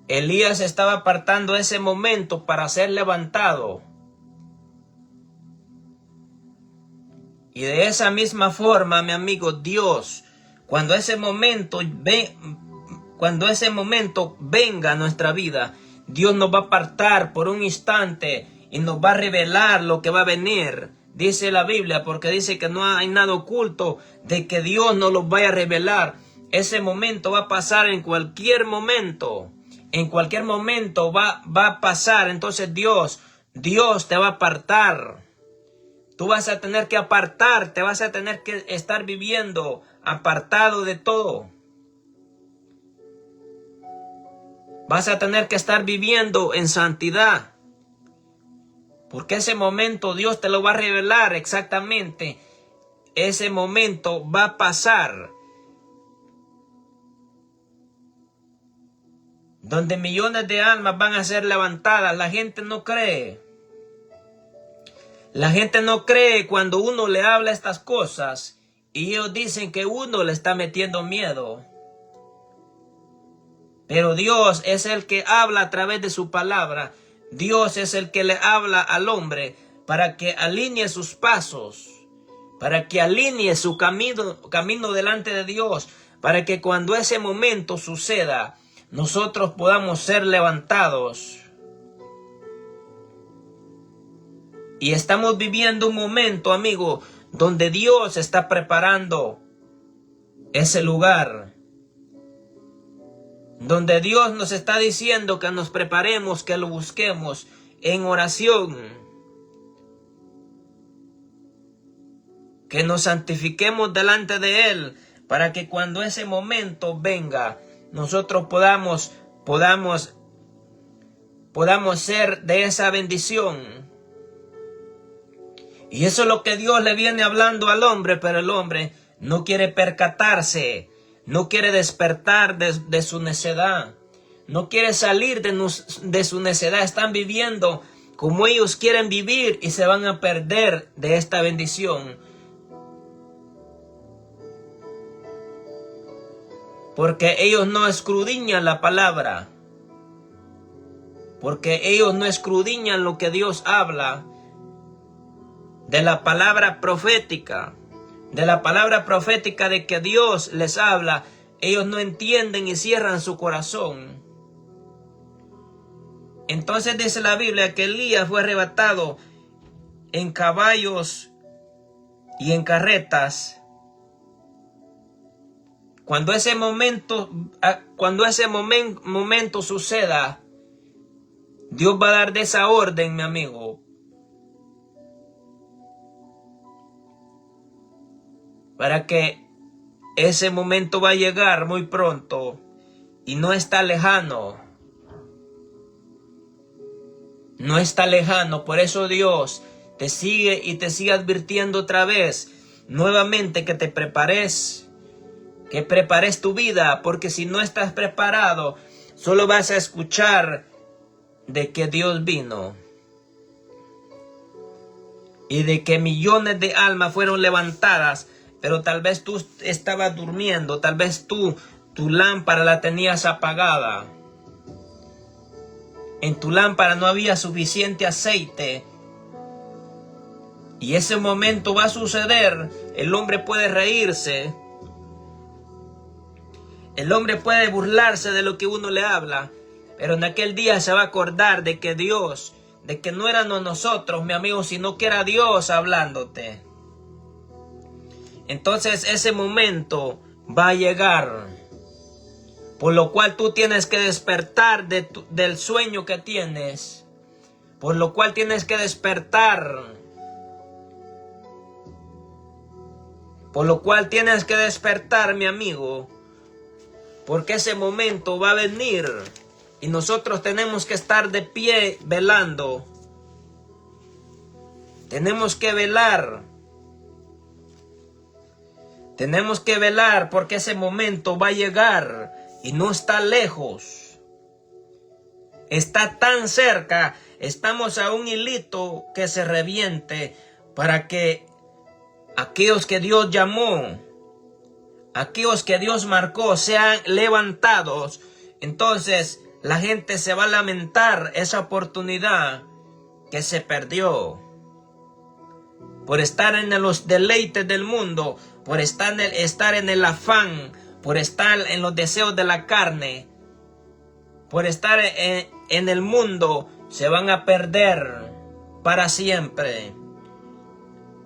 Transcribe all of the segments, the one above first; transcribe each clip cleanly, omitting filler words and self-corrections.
Elías estaba apartando ese momento para ser levantado. Y de esa misma forma, mi amigo, Dios, cuando ese momento venga a nuestra vida, Dios nos va a apartar por un instante y nos va a revelar lo que va a venir. Dice la Biblia, porque dice que no hay nada oculto de que Dios no lo vaya a revelar. Ese momento va a pasar en cualquier momento. En cualquier momento va a pasar. Entonces Dios te va a apartar. Tú vas a tener que apartarte, vas a tener que estar viviendo apartado de todo. Vas a tener que estar viviendo en santidad. Porque ese momento Dios te lo va a revelar exactamente. Ese momento va a pasar. Donde millones de almas van a ser levantadas. La gente no cree. La gente no cree cuando uno le habla estas cosas. Y ellos dicen que uno le está metiendo miedo. Pero Dios es el que habla a través de su palabra. Dios es el que le habla al hombre para que alinee sus pasos, para que alinee su camino delante de Dios, para que cuando ese momento suceda, nosotros podamos ser levantados. Y estamos viviendo un momento, amigo, donde Dios está preparando ese lugar. Donde Dios nos está diciendo que nos preparemos, que lo busquemos en oración. Que nos santifiquemos delante de Él para que cuando ese momento venga, nosotros podamos ser de esa bendición. Y eso es lo que Dios le viene hablando al hombre, pero el hombre no quiere percatarse. No quiere despertar de su necedad. No quiere salir de su necedad. Están viviendo como ellos quieren vivir y se van a perder de esta bendición. Porque ellos no escudriñan la palabra. Porque ellos no escudriñan lo que Dios habla. De la palabra profética. De la palabra profética de que Dios les habla, ellos no entienden y cierran su corazón. Entonces dice la Biblia que Elías fue arrebatado en caballos y en carretas. Cuando ese momento suceda, Dios va a dar de esa orden, mi amigo. Para que ese momento va a llegar muy pronto y no está lejano. No está lejano. Por eso Dios te sigue y te sigue advirtiendo otra vez, nuevamente, que te prepares. Que prepares tu vida, porque si no estás preparado, solo vas a escuchar de que Dios vino. Y de que millones de almas fueron levantadas. Pero tal vez tú estabas durmiendo, tal vez tu lámpara la tenías apagada. En tu lámpara no había suficiente aceite. Y ese momento va a suceder. El hombre puede reírse. El hombre puede burlarse de lo que uno le habla. Pero en aquel día se va a acordar de que Dios, de que no éramos nosotros, mi amigo, sino que era Dios hablándote. Entonces ese momento va a llegar, por lo cual tú tienes que despertar del sueño que tienes, por lo cual tienes que despertar, mi amigo, porque ese momento va a venir y nosotros tenemos que estar de pie velando, tenemos que velar. Tenemos que velar porque ese momento va a llegar y no está lejos. Está tan cerca, estamos a un hilito que se reviente para que aquellos que Dios llamó, aquellos que Dios marcó sean levantados. Entonces, la gente se va a lamentar esa oportunidad que se perdió. Por estar en los deleites del mundo, por estar en el afán, por estar en los deseos de la carne, por estar en el mundo, se van a perder para siempre.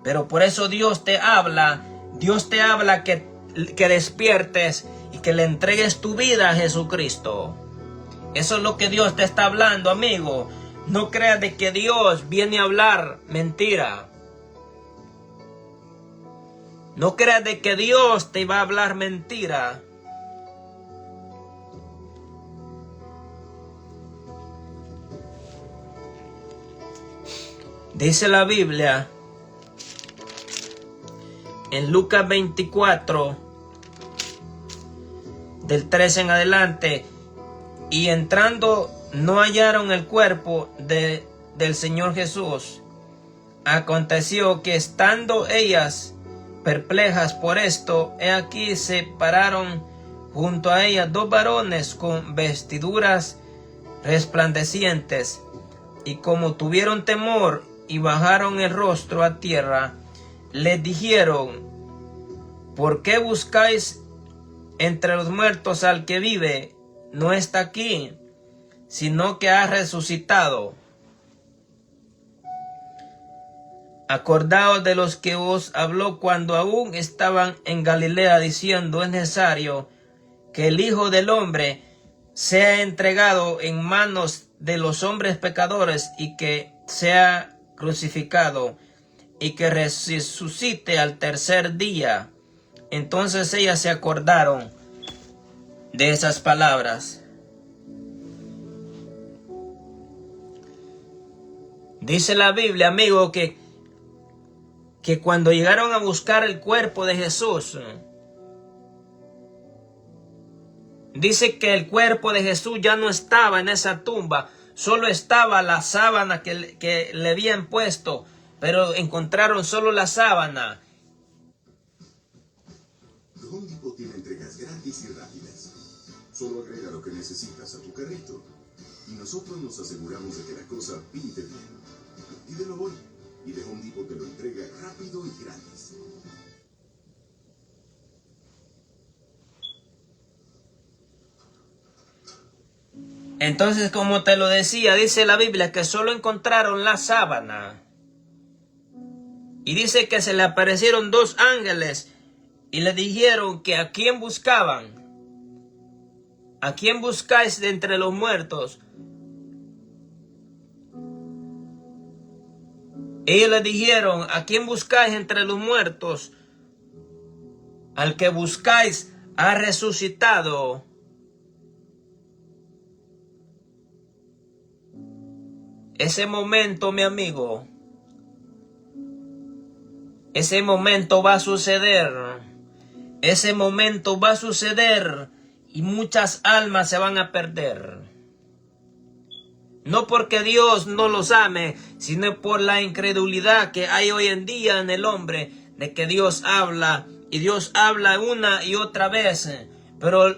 Pero por eso Dios te habla que despiertes y que le entregues tu vida a Jesucristo. Eso es lo que Dios te está hablando, amigo. No creas de que Dios viene a hablar mentira. No creas de que Dios te va a hablar mentira. Dice la Biblia en Lucas 24, del 13 en adelante, y entrando no hallaron el cuerpo del Señor Jesús. Aconteció que estando ellas perplejas por esto, he aquí se pararon junto a ellas dos varones con vestiduras resplandecientes, y como tuvieron temor y bajaron el rostro a tierra, les dijeron: ¿por qué buscáis entre los muertos al que vive? No está aquí, sino que ha resucitado. Acordaos de los que os habló cuando aún estaban en Galilea, diciendo: es necesario que el Hijo del Hombre sea entregado en manos de los hombres pecadores, y que sea crucificado, y que resucite al tercer día. Entonces ellas se acordaron de esas palabras. Dice la Biblia, amigo, que cuando llegaron a buscar el cuerpo de Jesús, dice que el cuerpo de Jesús ya no estaba en esa tumba, solo estaba la sábana que le habían puesto, pero encontraron solo la sábana. Home Depot tiene entregas gratis y rápidas. Solo agrega lo que necesitas a tu carrito y nosotros nos aseguramos de que la cosa pinte bien. Pídelo hoy y de Home Depot te lo entrega rápido y gratis. Entonces, como te lo decía, dice la Biblia que solo encontraron la sábana. Y dice que se le aparecieron dos ángeles y le dijeron que a quién buscaban. ¿A quién buscáis de entre los muertos? Ellos le dijeron: ¿a quién buscáis entre los muertos? Al que buscáis ha resucitado. Ese momento, mi amigo, ese momento va a suceder. Ese momento va a suceder y muchas almas se van a perder. No porque Dios no los ame, sino por la incredulidad que hay hoy en día en el hombre, de que Dios habla, y Dios habla una y otra vez, pero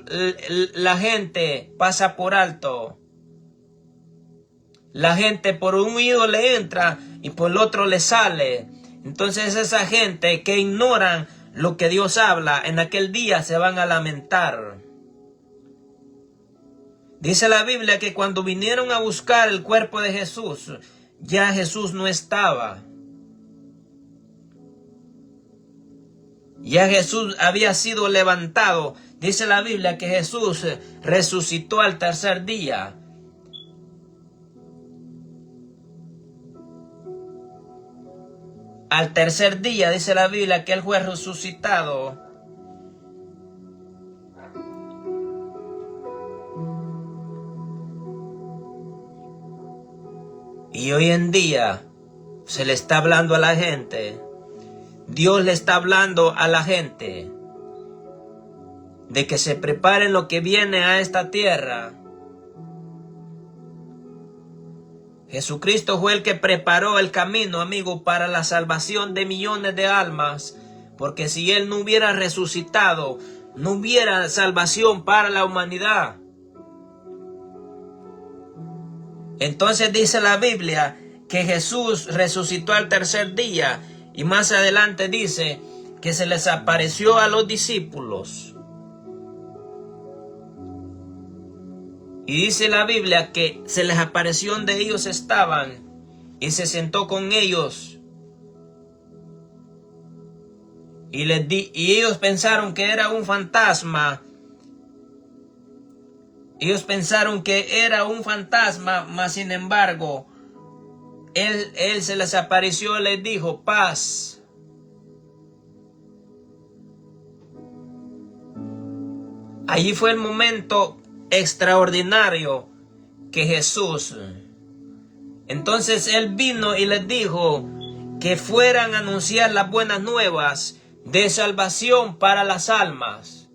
la gente pasa por alto. La gente por un oído le entra y por el otro le sale. Entonces esa gente que ignoran lo que Dios habla, en aquel día se van a lamentar. Dice la Biblia que cuando vinieron a buscar el cuerpo de Jesús, ya Jesús no estaba. Ya Jesús había sido levantado. Dice la Biblia que Jesús resucitó al tercer día. Al tercer día dice la Biblia que Él fue resucitado. Y hoy en día se le está hablando a la gente. Dios le está hablando a la gente de que se preparen lo que viene a esta tierra. Jesucristo fue el que preparó el camino, amigo, para la salvación de millones de almas. Porque si Él no hubiera resucitado, no hubiera salvación para la humanidad. Entonces dice la Biblia que Jesús resucitó al tercer día, y más adelante dice que se les apareció a los discípulos. Y dice la Biblia que se les apareció donde ellos estaban y se sentó con ellos. Y ellos pensaron que era un fantasma. Ellos pensaron que era un fantasma, mas sin embargo, Él se les apareció y les dijo: paz. Allí fue el momento extraordinario que Jesús. Entonces Él vino y les dijo que fueran a anunciar las buenas nuevas de salvación para las almas,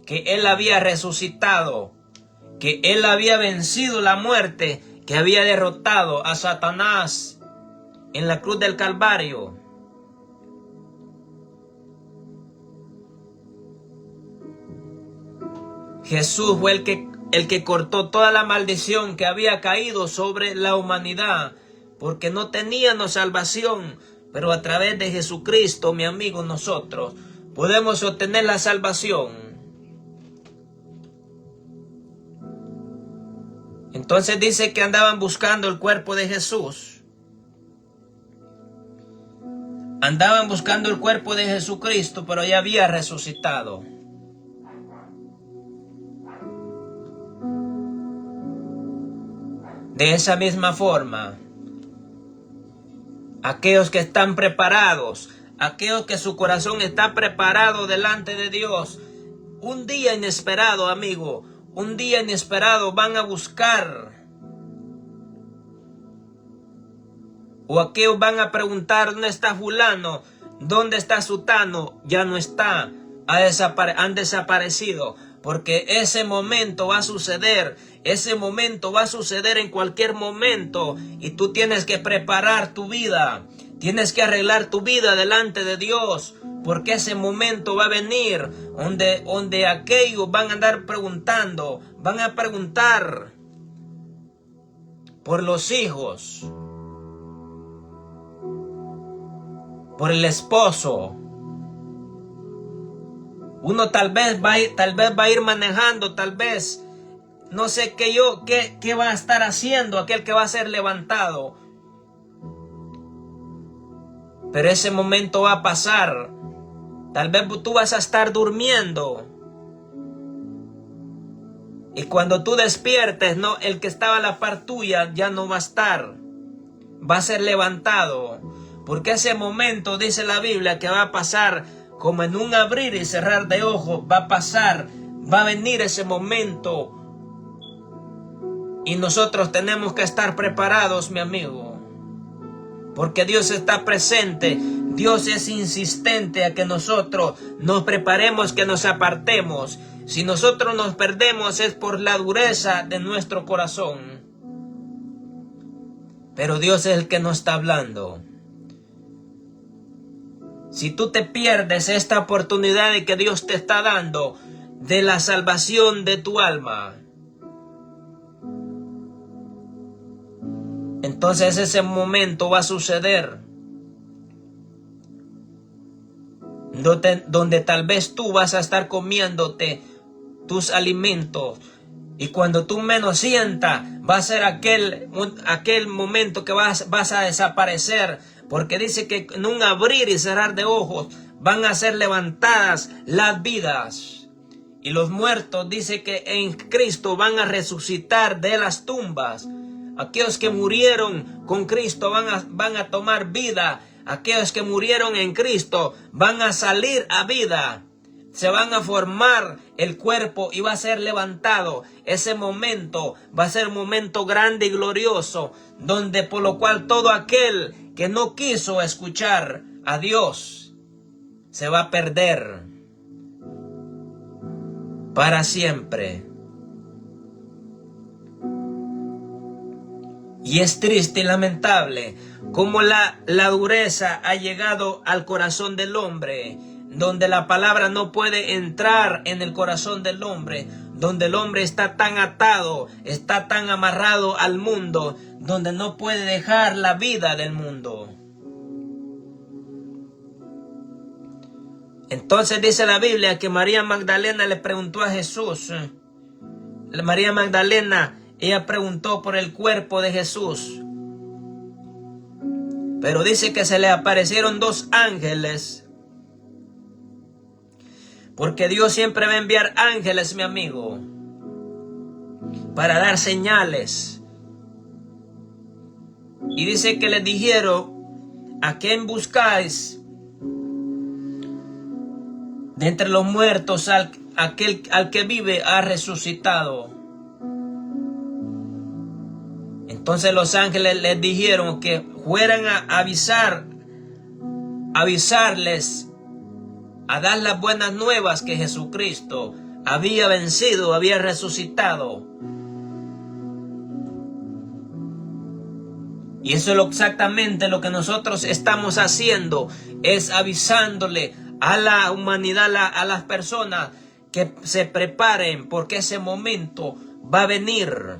que Él había resucitado, que Él había vencido la muerte, que había derrotado a Satanás en la cruz del Calvario. Jesús fue el que cortó toda la maldición que había caído sobre la humanidad, porque no teníamos salvación, pero a través de Jesucristo, mi amigo, nosotros podemos obtener la salvación. Entonces dice que andaban buscando el cuerpo de Jesús. Andaban buscando el cuerpo de Jesucristo, pero ya había resucitado. De esa misma forma, aquellos que están preparados, aquellos que su corazón está preparado delante de Dios, un día inesperado, amigo, un día inesperado van a buscar, o aquellos van a preguntar: ¿dónde está fulano? ¿Dónde está sutano? Ya no está, han desaparecido, porque ese momento va a suceder. Ese momento va a suceder en cualquier momento, y tú tienes que preparar tu vida, tienes que arreglar tu vida delante de Dios, porque ese momento va a venir donde aquellos van a andar preguntando, van a preguntar por los hijos, por el esposo. Uno tal vez va a ir manejando, tal vez no sé qué va a estar haciendo aquel que va a ser levantado. Pero ese momento va a pasar. Tal vez tú vas a estar durmiendo. Y cuando tú despiertes, no, el que estaba a la par tuya ya no va a estar. Va a ser levantado. Porque ese momento, dice la Biblia, que va a pasar como en un abrir y cerrar de ojos. Va a pasar, va a venir ese momento. Y nosotros tenemos que estar preparados, mi amigo, porque Dios está presente. Dios es insistente a que nosotros nos preparemos, que nos apartemos. Si nosotros nos perdemos es por la dureza de nuestro corazón. Pero Dios es el que nos está hablando. Si tú te pierdes esta oportunidad de que Dios te está dando de la salvación de tu alma, entonces ese momento va a suceder donde tal vez tú vas a estar comiéndote tus alimentos, y cuando tú menos sientas va a ser aquel momento que vas a desaparecer, porque dice que en un abrir y cerrar de ojos van a ser levantadas las vidas, y los muertos, dice que en Cristo van a resucitar de las tumbas. Aquellos que murieron con Cristo van a tomar vida. Aquellos que murieron en Cristo van a salir a vida. Se van a formar el cuerpo y va a ser levantado. Ese momento va a ser un momento grande y glorioso, donde por lo cual todo aquel que no quiso escuchar a Dios se va a perder para siempre. Y es triste y lamentable cómo la dureza ha llegado al corazón del hombre, donde la palabra no puede entrar en el corazón del hombre, donde el hombre está tan atado, está tan amarrado al mundo, donde no puede dejar la vida del mundo. Entonces dice la Biblia que María Magdalena le preguntó a Jesús. María Magdalena, ella preguntó por el cuerpo de Jesús. Pero dice que se le aparecieron 2 ángeles. Porque Dios siempre va a enviar ángeles, mi amigo, para dar señales. Y dice que les dijeron: ¿a quién buscáis? De entre los muertos, aquel al que vive ha resucitado. Entonces los ángeles les dijeron que fueran a avisarles, a dar las buenas nuevas que Jesucristo había vencido, había resucitado. Y eso es exactamente lo que nosotros estamos haciendo, es avisándole a la humanidad, a las personas, que se preparen, porque ese momento va a venir,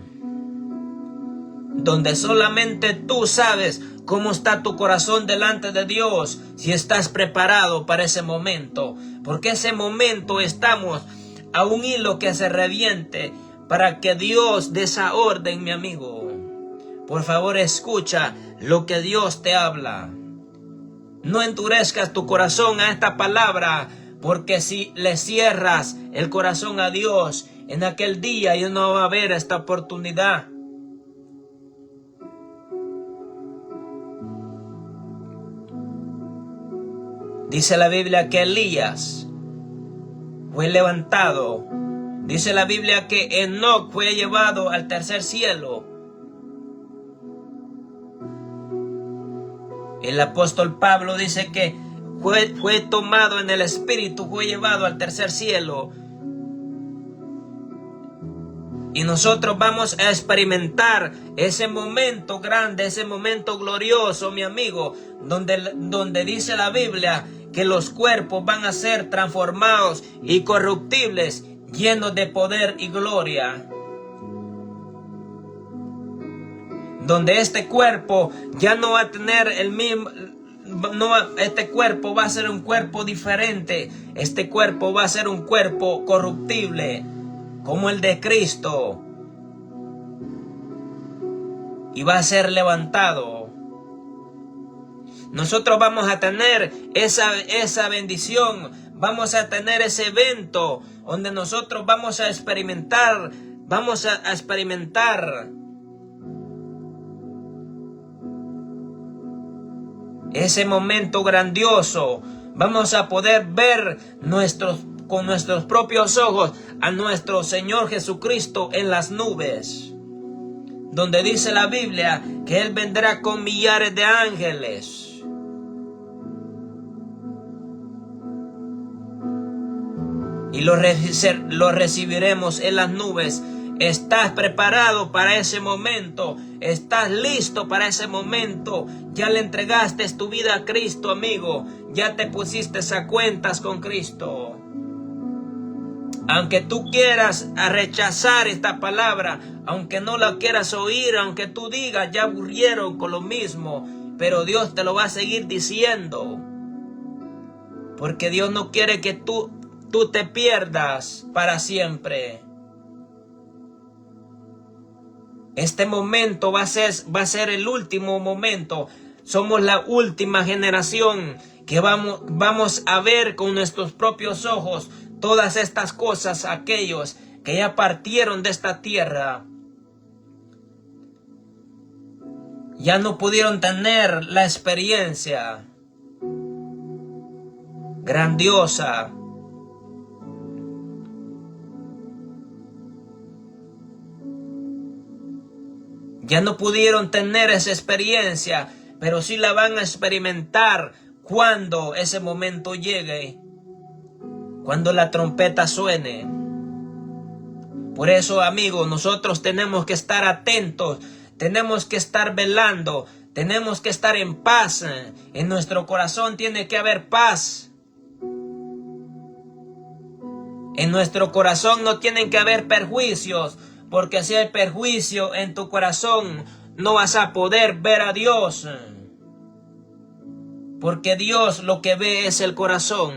donde solamente tú sabes cómo está tu corazón delante de Dios, si estás preparado para ese momento, porque ese momento estamos a un hilo que se reviente para que Dios dé esa orden, mi amigo. Por favor, escucha lo que Dios te habla. No endurezcas tu corazón a esta palabra, porque si le cierras el corazón a Dios, en aquel día ya no va a haber esta oportunidad. Dice la Biblia que Elías fue levantado. Dice la Biblia que Enoc fue llevado al tercer cielo. El apóstol Pablo dice que fue tomado en el Espíritu, fue llevado al tercer cielo. Y nosotros vamos a experimentar ese momento grande, ese momento glorioso, mi amigo, donde dice la Biblia que los cuerpos van a ser transformados y corruptibles, llenos de poder y gloria. Donde este cuerpo ya no va a tener el mismo, este cuerpo va a ser un cuerpo diferente. Este cuerpo va a ser un cuerpo corruptible, como el de Cristo. Y va a ser levantado. Nosotros vamos a tener esa bendición. Vamos a tener ese evento donde nosotros vamos a experimentar. Ese momento grandioso. Vamos a poder ver con nuestros propios ojos a nuestro Señor Jesucristo en las nubes, donde dice la Biblia que Él vendrá con millares de ángeles. Y lo recibiremos en las nubes. ¿Estás preparado para ese momento? ¿Estás listo para ese momento? ¿Ya le entregaste tu vida a Cristo, amigo? ¿Ya te pusiste a cuentas con Cristo? Aunque tú quieras rechazar esta palabra, aunque no la quieras oír, aunque tú digas, ya aburrieron con lo mismo, pero Dios te lo va a seguir diciendo. Porque Dios no quiere que tú te pierdas para siempre. Este momento va a ser el último momento. Somos la última generación que vamos a ver con nuestros propios ojos todas estas cosas, aquellos que ya partieron de esta tierra. Ya no pudieron tener la experiencia grandiosa. Ya no pudieron tener esa experiencia, pero sí la van a experimentar cuando ese momento llegue, cuando la trompeta suene. Por eso, amigos, nosotros tenemos que estar atentos, tenemos que estar velando, tenemos que estar en paz. En nuestro corazón tiene que haber paz. En nuestro corazón no tienen que haber perjuicios, porque si hay perjuicio en tu corazón, no vas a poder ver a Dios. Porque Dios lo que ve es el corazón.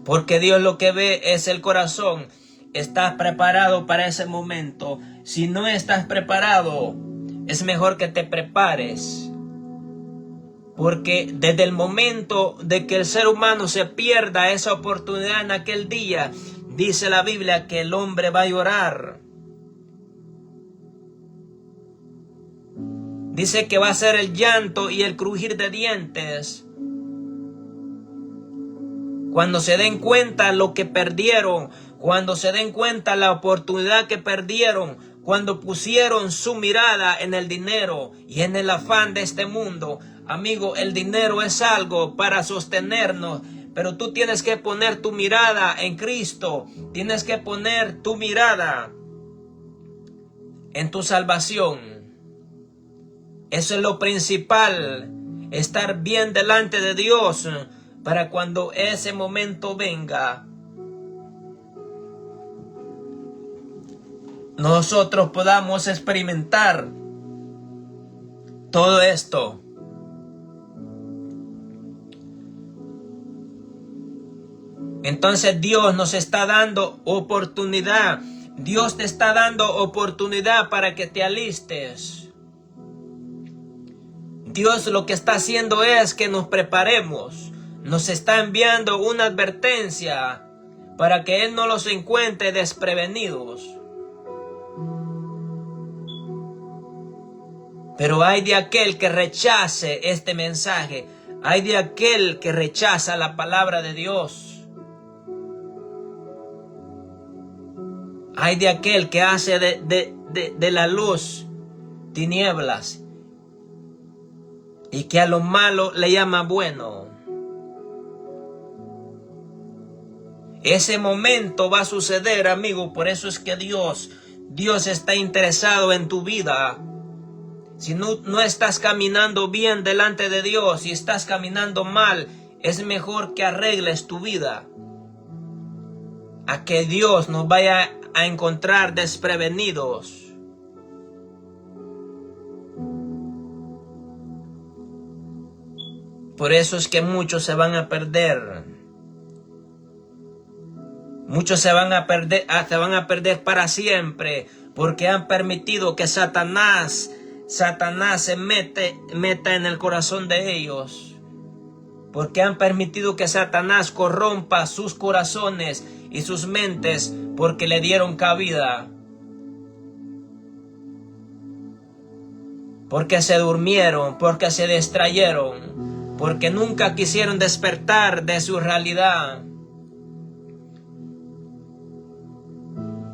Porque Dios lo que ve es el corazón. ¿Estás preparado para ese momento? Si no estás preparado, es mejor que te prepares. Porque desde el momento de que el ser humano se pierda esa oportunidad en aquel día, dice la Biblia que el hombre va a llorar. Dice que va a ser el llanto y el crujir de dientes. Cuando se den cuenta lo que perdieron, cuando se den cuenta la oportunidad que perdieron, cuando pusieron su mirada en el dinero y en el afán de este mundo. Amigo, el dinero es algo para sostenernos, pero tú tienes que poner tu mirada en Cristo. Tienes que poner tu mirada en tu salvación. Eso es lo principal, estar bien delante de Dios para cuando ese momento venga, nosotros podamos experimentar todo esto. Entonces Dios nos está dando oportunidad. Dios te está dando oportunidad para que te alistes. Dios lo que está haciendo es que nos preparemos. Nos está enviando una advertencia para que Él no los encuentre desprevenidos. Pero hay de aquel que rechace este mensaje. Hay de aquel que rechaza la palabra de Dios. Hay de aquel que hace de la luz tinieblas y que a lo malo le llama bueno. Ese momento va a suceder, amigo. Por eso es que Dios está interesado en tu vida. Si no estás caminando bien delante de Dios, si estás caminando mal, es mejor que arregles tu vida. A que Dios nos vaya a encontrar desprevenidos. Por eso es que muchos se van a perder. Muchos se van a perder para siempre, porque han permitido que Satanás se meta en el corazón de ellos. Porque han permitido que Satanás corrompa sus corazones y sus mentes, porque le dieron cabida. Porque se durmieron, porque se distrayeron, porque nunca quisieron despertar de su realidad.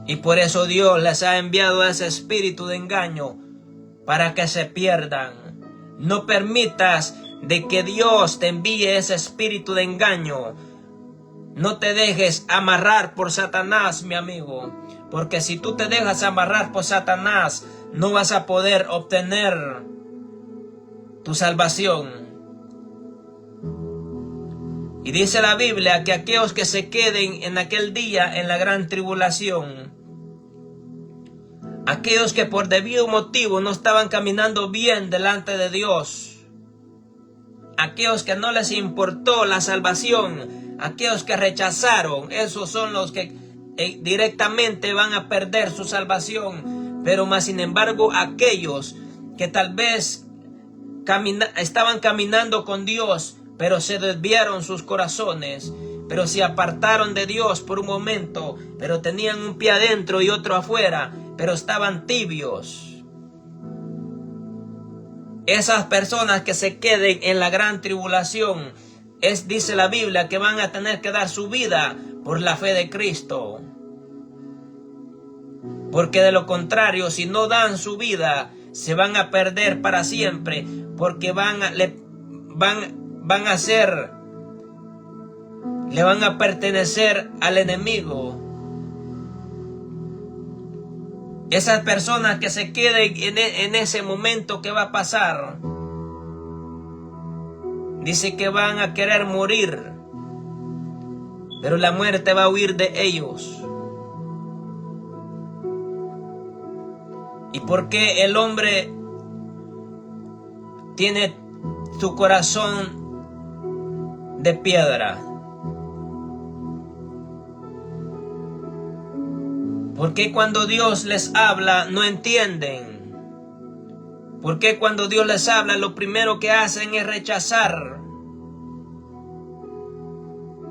Y por eso Dios les ha enviado ese espíritu de engaño para que se pierdan. No permitas de que Dios te envíe ese espíritu de engaño. No te dejes amarrar por Satanás, mi amigo. Porque si tú te dejas amarrar por Satanás, no vas a poder obtener tu salvación. Y dice la Biblia que aquellos que se queden en aquel día en la gran tribulación, aquellos que por debido motivo no estaban caminando bien delante de Dios, aquellos que no les importó la salvación, aquellos que rechazaron, esos son los que directamente van a perder su salvación. Pero más sin embargo, aquellos que tal vez estaban caminando con Dios, pero se desviaron sus corazones, pero se apartaron de Dios por un momento, pero tenían un pie adentro y otro afuera, pero estaban tibios. Esas personas que se queden en la gran tribulación, dice la Biblia que van a tener que dar su vida por la fe de Cristo. Porque de lo contrario, si no dan su vida, se van a perder para siempre, porque le van a pertenecer al enemigo. Esas personas que se queden en ese momento que va a pasar, Dice que van a querer morir, pero la muerte va a huir de ellos. ¿Y por qué el hombre tiene su corazón de piedra? ¿Por qué cuando Dios les habla no entienden? ¿Por qué cuando Dios les habla lo primero que hacen es rechazar?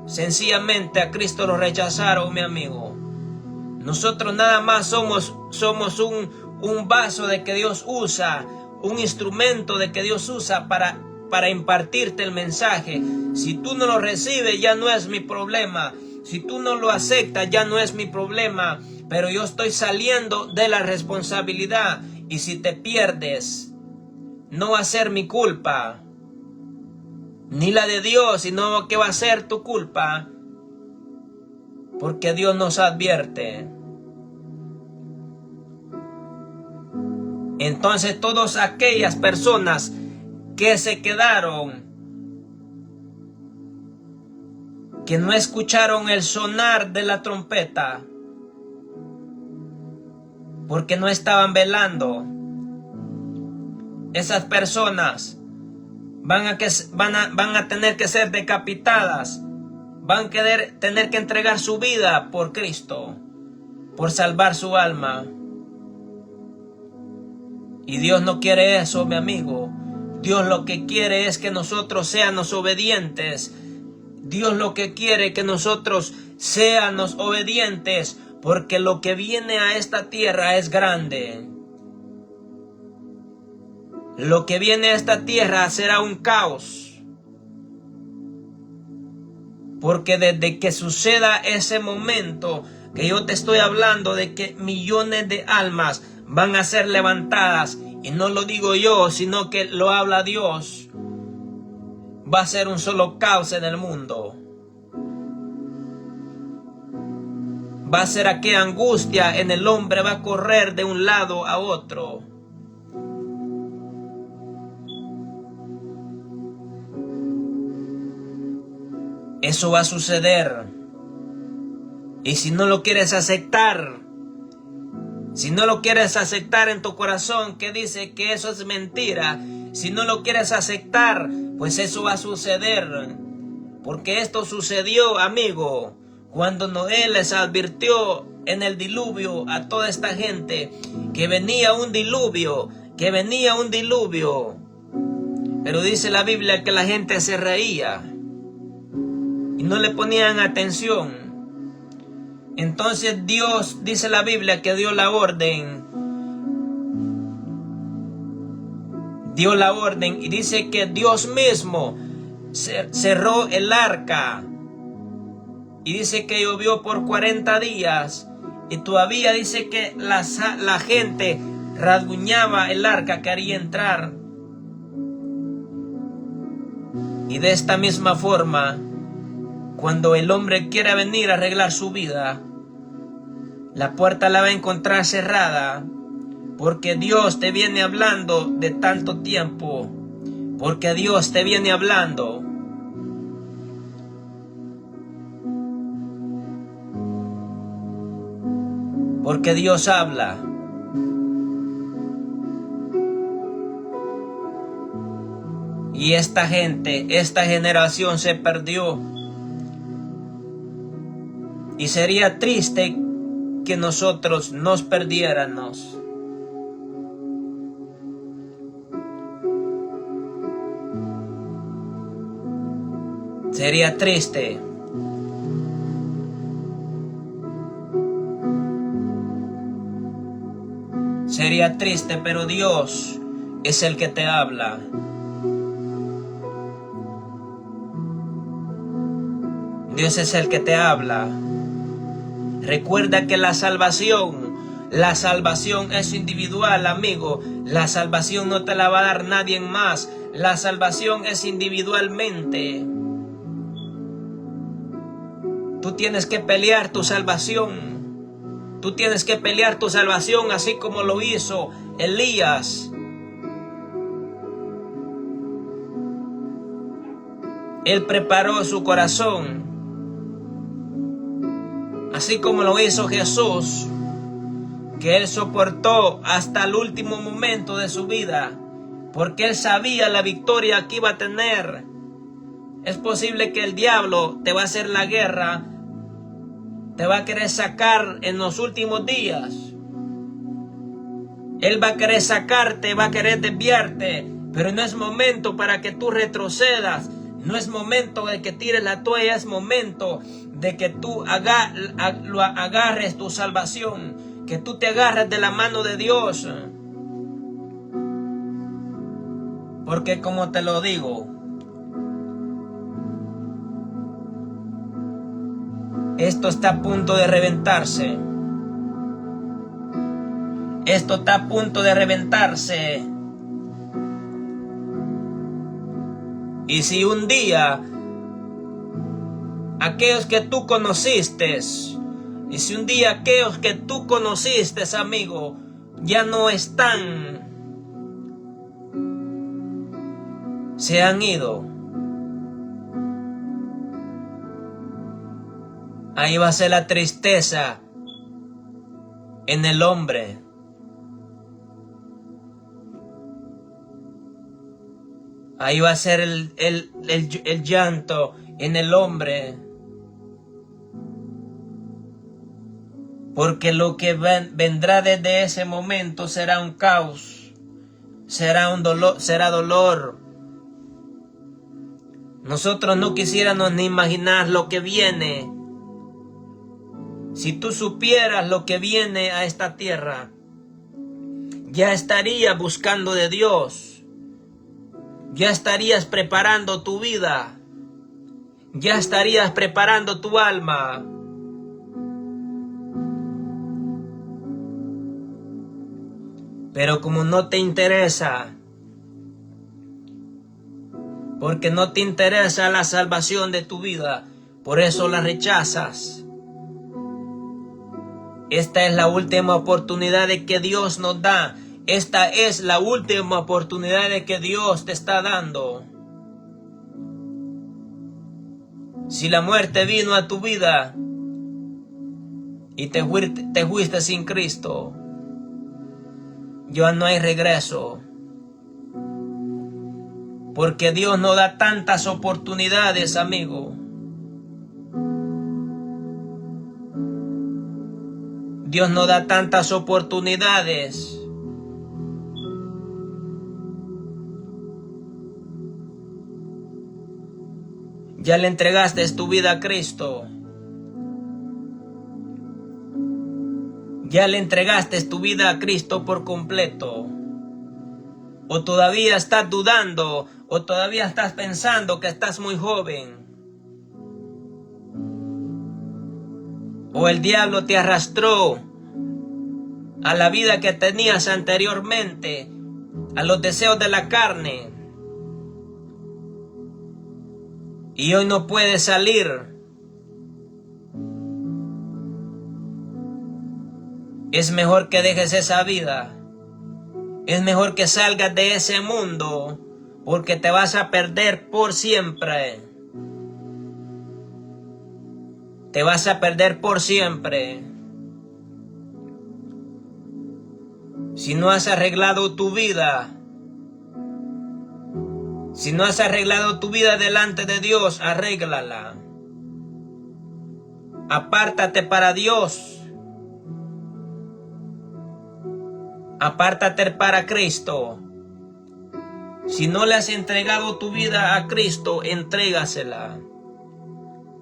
Sencillamente a Cristo lo rechazaron, mi amigo. Nosotros nada más somos un vaso de que Dios usa, un instrumento de que Dios usa para impartirte el mensaje. Si tú no lo recibes, ya no es mi problema. Si tú no lo aceptas, ya no es mi problema. Pero yo estoy saliendo de la responsabilidad. Y si te pierdes, no va a ser mi culpa, ni la de Dios, sino que va a ser tu culpa. Porque Dios nos advierte. Entonces todas aquellas personas que se quedaron, que no escucharon el sonar de la trompeta, porque no estaban velando, esas personas van a tener que ser decapitadas, van a tener que entregar su vida por Cristo, por salvar su alma. Y Dios no quiere eso, mi amigo. Dios lo que quiere es que nosotros seamos obedientes. Dios lo que quiere es que nosotros seamos obedientes, porque lo que viene a esta tierra es grande. Lo que viene a esta tierra será un caos. Porque desde que suceda ese momento que yo te estoy hablando, de que millones de almas van a ser levantadas, y no lo digo yo, sino que lo habla Dios, va a ser un solo caos en el mundo. Va a ser aquella angustia en el hombre, va a correr de un lado a otro. Eso va a suceder. Y si no lo quieres aceptar, si no lo quieres aceptar en tu corazón, que dice que eso es mentira, si no lo quieres aceptar, pues eso va a suceder. Porque esto sucedió, amigo, cuando Noé les advirtió en el diluvio a toda esta gente que venía un diluvio, Pero dice la Biblia que la gente se reía y no le ponían atención. Entonces Dios, dice la Biblia, que dio la orden y dice que Dios mismo cerró el arca, y dice que llovió por 40 días, y todavía dice que la gente rasguñaba el arca, quería entrar. Y de esta misma forma, cuando el hombre quiera venir a arreglar su vida, la puerta la va a encontrar cerrada, porque Dios te viene hablando de tanto tiempo, porque Dios te viene hablando. Porque Dios habla. Y esta gente, esta generación se perdió. Y sería triste que nosotros nos perdiéramos. Sería triste. Sería triste, pero Dios es el que te habla. Dios es el que te habla. Recuerda que la salvación es individual, amigo. La salvación no te la va a dar nadie más. La salvación es individualmente. Tú tienes que pelear tu salvación. Tú tienes que pelear tu salvación así como lo hizo Elías. Él preparó su corazón, así como lo hizo Jesús, que Él soportó hasta el último momento de su vida, porque Él sabía la victoria que iba a tener. Es posible que el diablo te va a hacer la guerra, te va a querer sacar en los últimos días. Él va a querer sacarte, va a querer desviarte, pero no es momento para que tú retrocedas. No es momento de que tires la toalla, es momento de que tú agarres tu salvación, que tú te agarres de la mano de Dios. Porque como te lo digo, esto está a punto de reventarse. Esto está a punto de reventarse. Y si un día aquellos que tú conociste, amigo, ya no están, se han ido, ahí va a ser la tristeza en el hombre. Ahí va a ser el llanto en el hombre. Porque lo que vendrá desde ese momento será un caos. Será un dolor, será dolor. Nosotros no quisiéramos ni imaginar lo que viene. Si tú supieras lo que viene a esta tierra, ya estarías buscando de Dios. Ya estarías preparando tu vida. Ya estarías preparando tu alma. Pero como no te interesa, porque no te interesa la salvación de tu vida, por eso la rechazas. Esta es la última oportunidad de que Dios nos da. Esta es la última oportunidad de que Dios te está dando. Si la muerte vino a tu vida y te fuiste sin Cristo, ya no hay regreso. Porque Dios no da tantas oportunidades, amigo. Dios no da tantas oportunidades. Ya le entregaste tu vida a Cristo. Ya le entregaste tu vida a Cristo por completo. O todavía estás dudando, o todavía estás pensando que estás muy joven. O el diablo te arrastró a la vida que tenías anteriormente, a los deseos de la carne. Y hoy no puedes salir. Es mejor que dejes esa vida. Es mejor que salgas de ese mundo, porque te vas a perder por siempre. Te vas a perder por siempre. Si no has arreglado tu vida, si no has arreglado tu vida delante de Dios, arréglala. Apártate para Dios. Apártate para Cristo. Si no le has entregado tu vida a Cristo, entrégasela.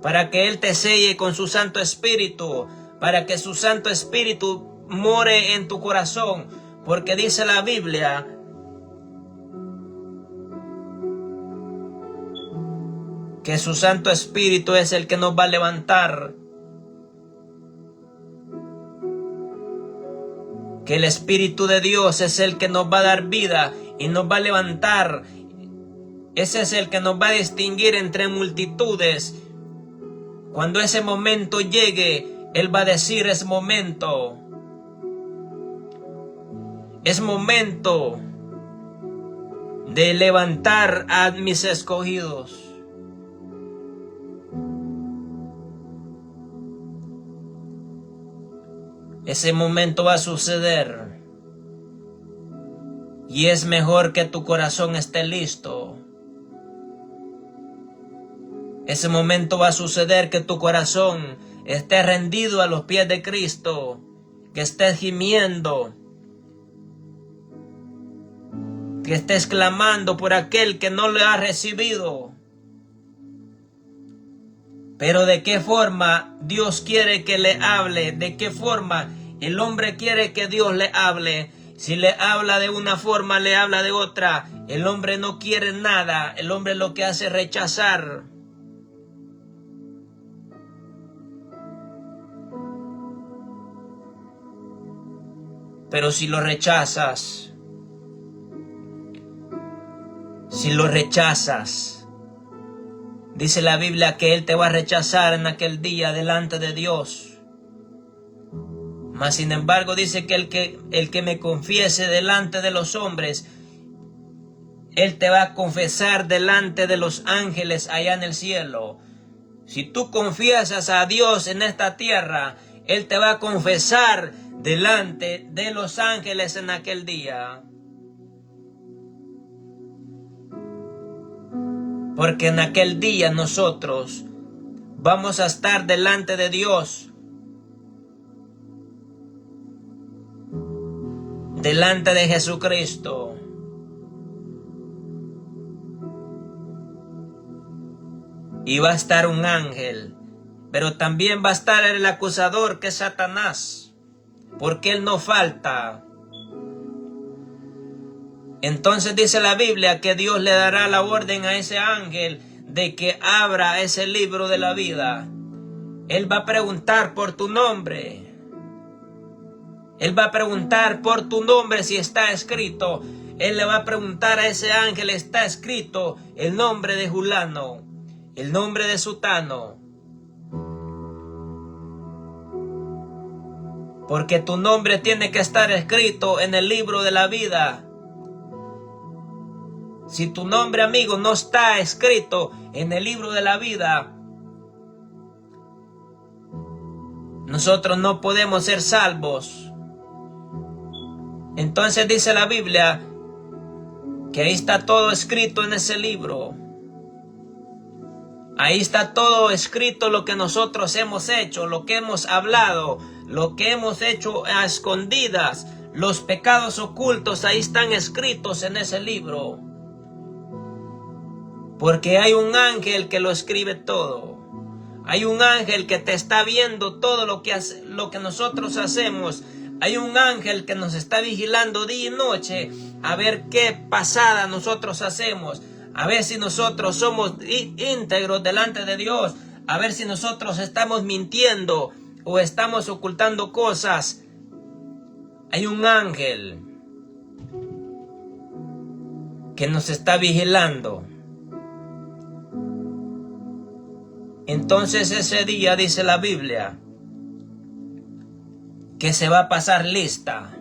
Para que Él te selle con su Santo Espíritu. Para que su Santo Espíritu more en tu corazón. Porque dice la Biblia que su Santo Espíritu es el que nos va a levantar. Que el Espíritu de Dios es el que nos va a dar vida y nos va a levantar. Ese es el que nos va a distinguir entre multitudes. Cuando ese momento llegue, Él va a decir: es momento. Es momento de levantar a mis escogidos. ese momento va a suceder. Y es mejor que tu corazón esté listo. Ese momento va a suceder, que tu corazón esté rendido a los pies de Cristo, que estés gimiendo, que estés clamando por aquel que no le ha recibido. Pero ¿de qué forma Dios quiere que le hable? ¿De qué forma el hombre quiere que Dios le hable? Si le habla de una forma, le habla de otra. El hombre no quiere nada. El hombre lo que hace es rechazar. Pero si lo rechazas, dice la Biblia que Él te va a rechazar en aquel día delante de Dios. Mas sin embargo dice que el que me confiese delante de los hombres, Él te va a confesar delante de los ángeles allá en el cielo. Si tú confiesas a Dios en esta tierra, Él te va a confesar delante de los ángeles en aquel día. Porque en aquel día nosotros vamos a estar delante de Dios, delante de Jesucristo. Y va a estar un ángel, pero también va a estar el acusador, que es Satanás, porque él no falta. Entonces dice la Biblia que Dios le dará la orden a ese ángel de que abra ese libro de la vida. Él va a preguntar por tu nombre. Él va a preguntar por tu nombre si está escrito. Él le va a preguntar a ese ángel, ¿está escrito el nombre de Julano, el nombre de Sutano? Porque tu nombre tiene que estar escrito en el libro de la vida. Si tu nombre, amigo, no está escrito en el libro de la vida, nosotros no podemos ser salvos. Entonces dice la Biblia que ahí está todo escrito en ese libro. Ahí está todo escrito, lo que nosotros hemos hecho, lo que hemos hablado, lo que hemos hecho a escondidas, los pecados ocultos, ahí están escritos en ese libro. Porque hay un ángel que lo escribe todo. Hay un ángel que te está viendo todo lo que nosotros hacemos. Hay un ángel que nos está vigilando día y noche a ver qué pasada nosotros hacemos. A ver si nosotros somos íntegros delante de Dios. A ver si nosotros estamos mintiendo o estamos ocultando cosas. Hay un ángel que nos está vigilando. Entonces ese día, dice la Biblia, que se va a pasar lista.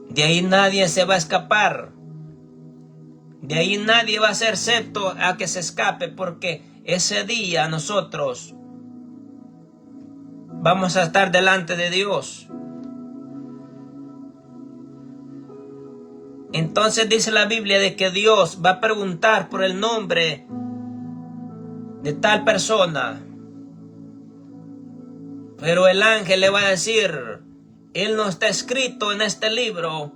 De ahí nadie se va a escapar. De ahí nadie va a ser excepto a que se escape, porque ese día nosotros vamos a estar delante de Dios. Entonces dice la Biblia de que Dios va a preguntar por el nombre de tal persona. Pero el ángel le va a decir, él no está escrito en este libro.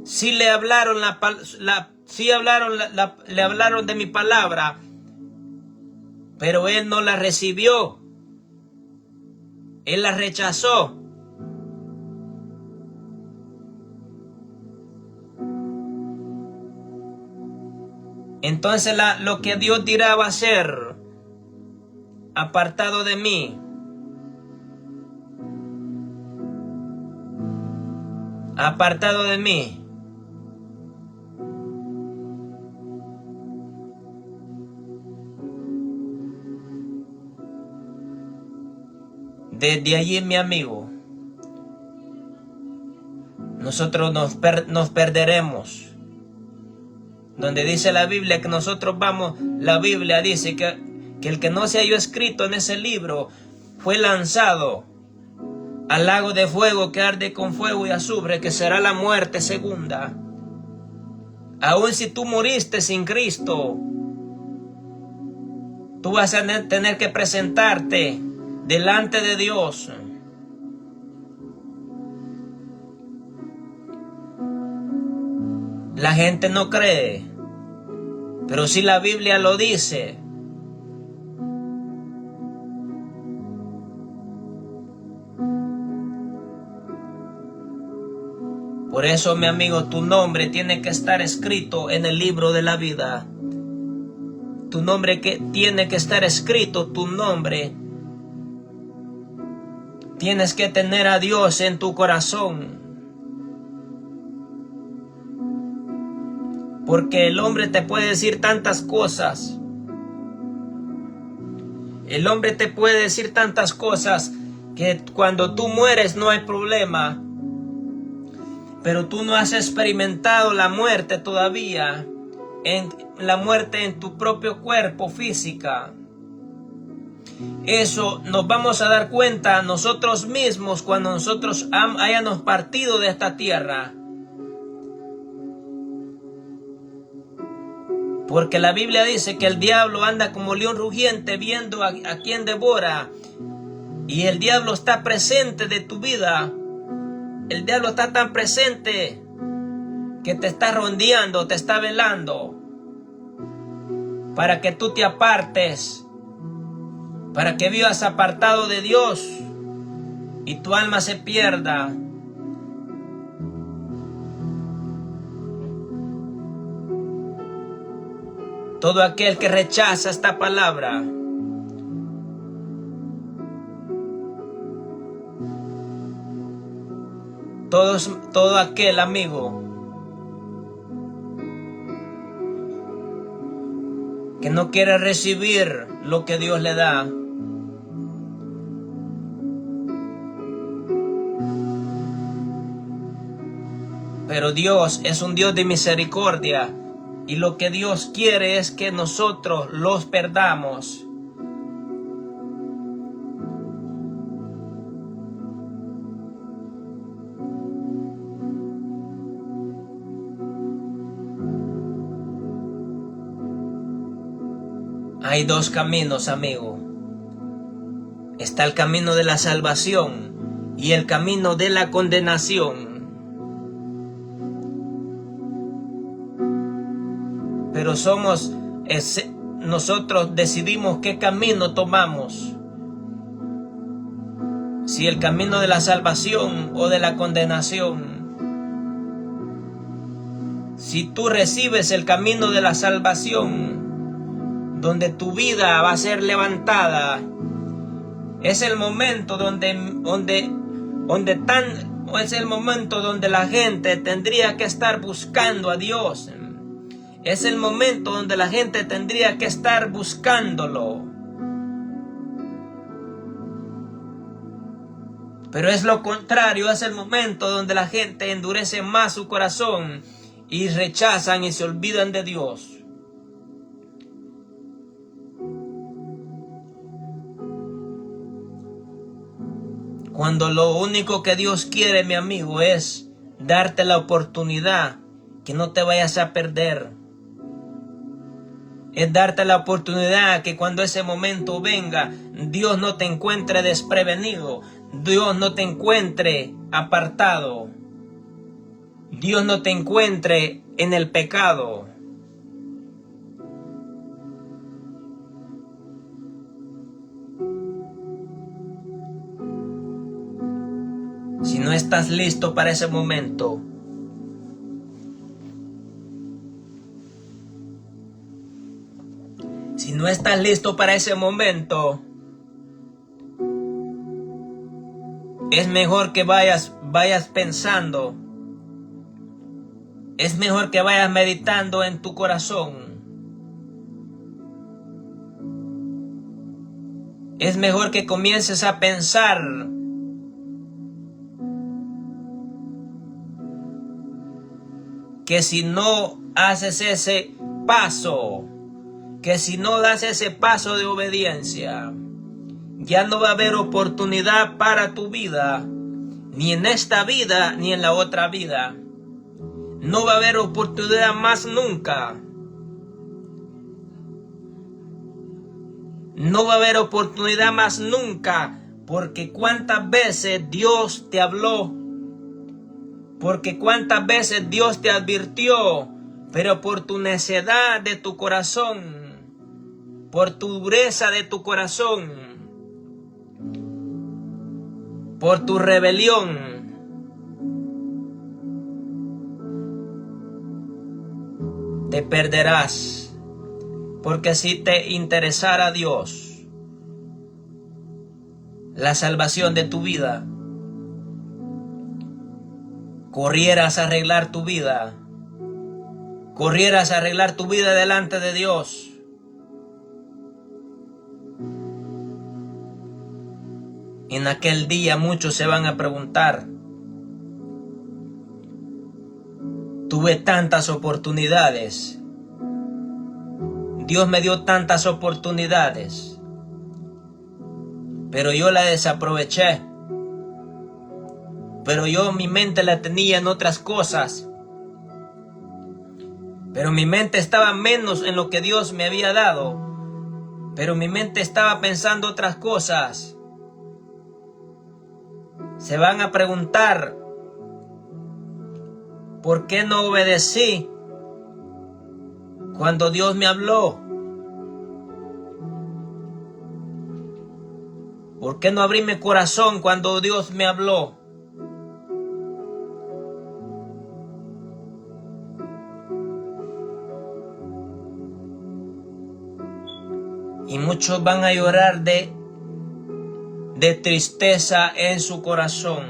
Sí le hablaron le hablaron de mi palabra, pero él no la recibió. Él la rechazó. Entonces lo que Dios dirá va a ser: apartado de mí. Apartado de mí. Desde allí, mi amigo, nosotros nos perderemos. Donde dice la Biblia que nosotros vamos, la Biblia dice que que el que no se halló escrito en ese libro fue lanzado al lago de fuego que arde con fuego y azufre, que será la muerte segunda. Aun si tú moriste sin Cristo, tú vas a tener que presentarte delante de Dios. La gente no cree, pero si la Biblia lo dice. Por eso, mi amigo, tu nombre tiene que estar escrito en el libro de la vida. Tu nombre tiene que estar escrito, tu nombre. Tienes que tener a Dios en tu corazón. Porque el hombre te puede decir tantas cosas. El hombre te puede decir tantas cosas que cuando tú mueres no hay problema. Pero tú no has experimentado la muerte todavía, la muerte en tu propio cuerpo física. Eso nos vamos a dar cuenta nosotros mismos cuando nosotros hayamos partido de esta tierra. Porque la Biblia dice que el diablo anda como león rugiente viendo a quien devora. Y el diablo está presente de tu vida. El diablo está tan presente que te está rondeando, te está velando para que tú te apartes, para que vivas apartado de Dios y tu alma se pierda. Todo aquel que rechaza esta palabra todo aquel amigo que no quiere recibir lo que Dios le da, pero Dios es un Dios de misericordia y lo que Dios quiere es que nosotros los perdamos. Hay dos caminos, amigo. Está el camino de la salvación y el camino de la condenación. Pero nosotros decidimos qué camino tomamos. Si el camino de la salvación o de la condenación. Si tú recibes el camino de la salvación, donde tu vida va a ser levantada, es el momento es el momento donde la gente tendría que estar buscando a Dios. Es el momento donde la gente tendría que estar buscándolo. Pero es lo contrario, es el momento donde la gente endurece más su corazón y rechazan y se olvidan de Dios. Cuando lo único que Dios quiere, mi amigo, es darte la oportunidad que no te vayas a perder. Es darte la oportunidad que cuando ese momento venga, Dios no te encuentre desprevenido. Dios no te encuentre apartado. Dios no te encuentre en el pecado. Si no estás listo para ese momento, si no estás listo para ese momento, es mejor que vayas pensando, es mejor que vayas meditando en tu corazón. Es mejor que comiences a pensar que si no haces ese paso, que si no das ese paso de obediencia, ya no va a haber oportunidad para tu vida, ni en esta vida, ni en la otra vida. No va a haber oportunidad más nunca. No va a haber oportunidad más nunca, porque cuántas veces Dios te habló, porque cuántas veces Dios te advirtió, pero por tu necedad de tu corazón, por tu dureza de tu corazón, por tu rebelión, te perderás. Porque si te interesara Dios, la salvación de tu vida, corrieras a arreglar tu vida, corrieras a arreglar tu vida delante de Dios. En aquel día muchos se van a preguntar, tuve tantas oportunidades, Dios me dio tantas oportunidades, pero yo la desaproveché. Pero yo mi mente la tenía en otras cosas. Pero mi mente estaba menos en lo que Dios me había dado. Pero mi mente estaba pensando otras cosas. Se van a preguntar, ¿por qué no obedecí cuando Dios me habló? ¿Por qué no abrí mi corazón cuando Dios me habló? Y muchos van a llorar de tristeza en su corazón.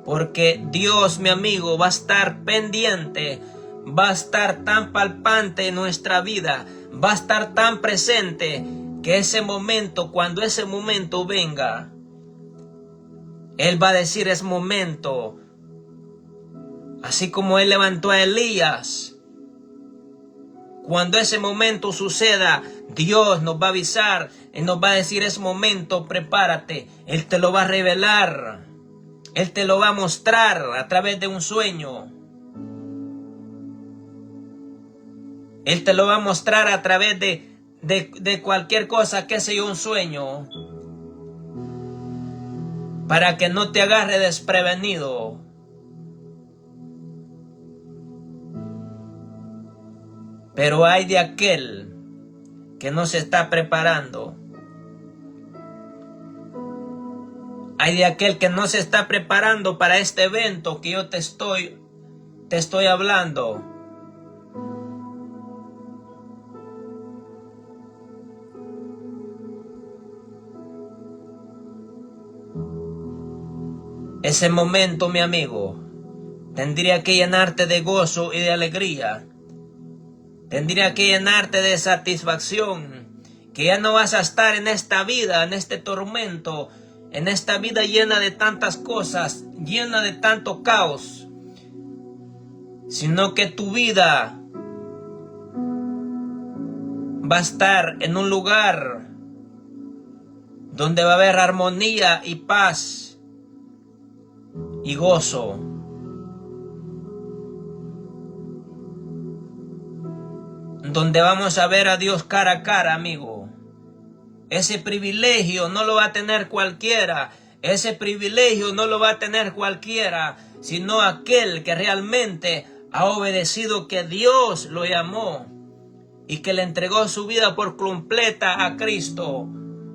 Porque Dios, mi amigo, va a estar pendiente, va a estar tan palpante en nuestra vida, va a estar tan presente, que ese momento, cuando ese momento venga, Él va a decir es momento. Así como Él levantó a Elías. Cuando ese momento suceda, Dios nos va a avisar y nos va a decir es momento, prepárate. Él te lo va a revelar. Él te lo va a mostrar a través de un sueño. Él te lo va a mostrar a través de cualquier cosa, que sea un sueño. Para que no te agarre desprevenido. Pero hay de aquel que no se está preparando. Hay de aquel que no se está preparando para este evento que yo te estoy hablando. Ese momento, mi amigo, tendría que llenarte de gozo y de alegría. Tendría que llenarte de satisfacción, que ya no vas a estar en esta vida, en este tormento, en esta vida llena de tantas cosas, llena de tanto caos, sino que tu vida va a estar en un lugar donde va a haber armonía y paz y gozo. Donde vamos a ver a Dios cara a cara, amigo. Ese privilegio no lo va a tener cualquiera. Ese privilegio no lo va a tener cualquiera, sino aquel que realmente ha obedecido, que Dios lo llamó y que le entregó su vida por completa a Cristo.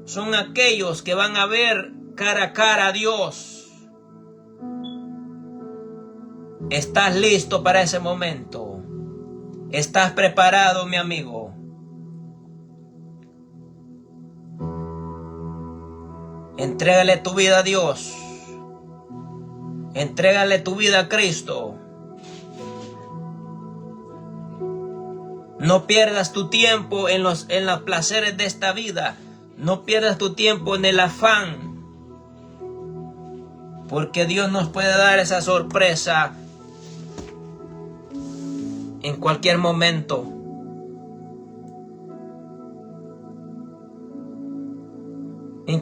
Son aquellos que van a ver cara a cara a Dios. ¿Estás listo para ese momento? ¿Estás preparado, mi amigo? Entrégale tu vida a Dios. Entrégale tu vida a Cristo. No pierdas tu tiempo en los placeres de esta vida. No pierdas tu tiempo en el afán. Porque Dios nos puede dar esa sorpresa en cualquier momento.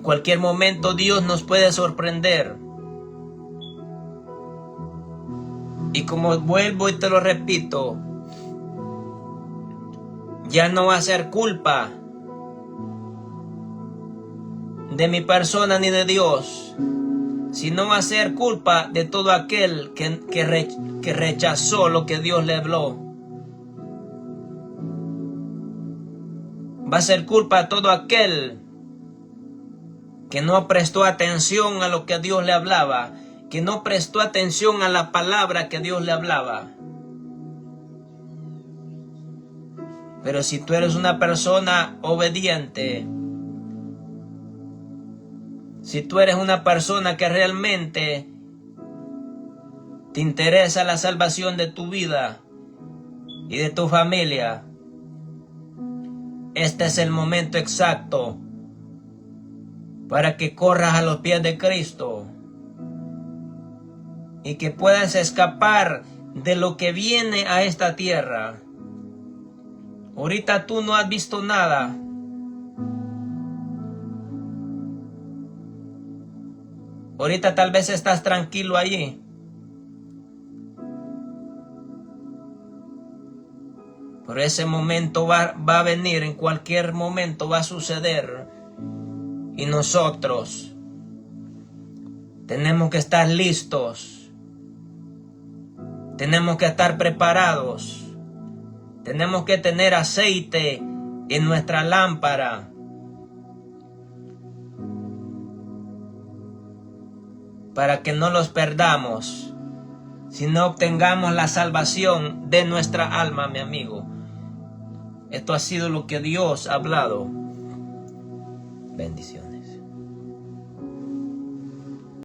cualquier momento Dios nos puede sorprender. Y como vuelvo y te lo repito, ya no va a ser culpa de mi persona ni de Dios, sino va a ser culpa de todo aquel que rechazó lo que Dios le habló. Va a ser culpa de todo aquel que no prestó atención a lo que Dios le hablaba, que no prestó atención a la palabra que Dios le hablaba. Pero si tú eres una persona obediente, si tú eres una persona que realmente te interesa la salvación de tu vida y de tu familia, este es el momento exacto para que corras a los pies de Cristo y que puedas escapar de lo que viene a esta tierra. Ahorita tú no has visto nada. Ahorita tal vez estás tranquilo allí. Pero ese momento va a venir, en cualquier momento va a suceder. Y nosotros tenemos que estar listos. Tenemos que estar preparados. Tenemos que tener aceite en nuestra lámpara. Para que no los perdamos, sino obtengamos la salvación de nuestra alma, mi amigo. Esto ha sido lo que Dios ha hablado. Bendiciones.